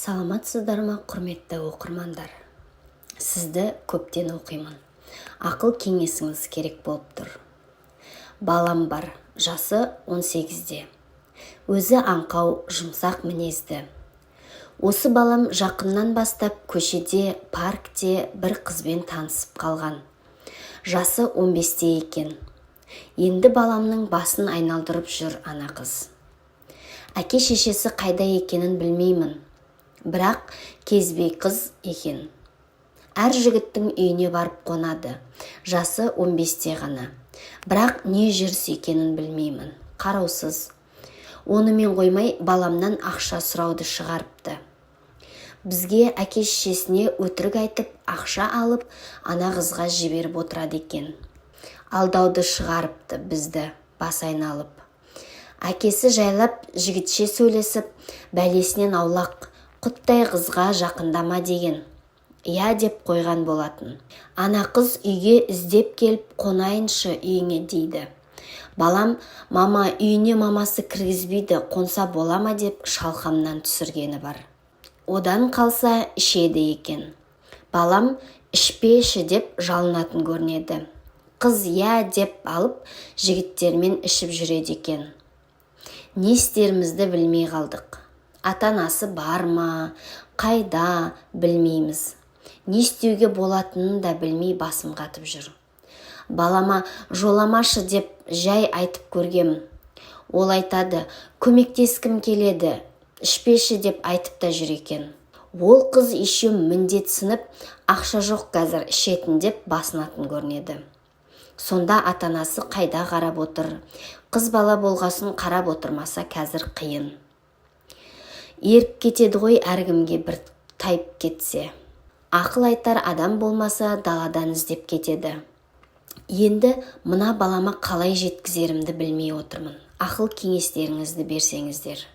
Саламатсыздар ма, құрметті оқырмандар? Сізді көптен оқимын. Ақыл кеңесіңіз керек болып тұр. Балам бар, жасы 18-де. Өзі аңқау, жұмсақ мінезді. Осы балам жақыннан бастап көшеде, паркте бір қызбен танысып қалған. Жасы 15-те екен. Енді баламның басын айналдырып жүр ана қыз. Әке-шешесі қайда екенін білмеймін. Бірақ кезбей қыз екен. Әр жігіттің үйіне барып қонады. Жасы 15-те ғана. Бірақ не жүріс екенін білмеймін. Қараусыз. Онымен қоймай баламнан ақша сұрауды шығарыпты. Бізге әке-шешесіне өтірік айтып, ақша алып, ана қызға жіберіп отырады екен. Алдауды шығарыпты бізді, бас айналып. Әкесі жайлап, жігітше сөйлесіп, бәлесінен аулақ, құттай қызға жақындама деген. Я деп қойған болатын. Ана қыз үйге іздеп келіп, қонайыншы үйіңе дейді. Балам, мама үйіне мамасы кіргізбейді, қонса бола ма деп шалқамнан түсіргені бар. Одан қалса ішеді екен. Балам ішпеші деп жалынатын көрінеді. Қыз я деп алып, жігіттермен ішіп жүреді екен. Не істерімізді білмей қалдық. Ата-анасы бар ма, қайда білмейміз. Не істеуге болатынын да білмей басым қатып жүр. Балама жоламашы деп жай айтып көргем. Ол айтады, көмектескім келеді, ішпеші деп айтып та жүр екен. Ол қыз ешем міндет сынып, ақша жоқ қазір ішетін деп басынатын көрінеді. Сонда ата-анасы қайда қарап отыр. Қыз бала болғасын қарап отырмаса қазір қиын. Еріп кетеді ғой әркімге бір тайып кетсе. Ақыл айтар адам болмаса даладан іздеп кетеді. Енді мына балама қалай жеткізерімді білмей отырмын. Ақыл кеңестеріңізді берсеңіздер.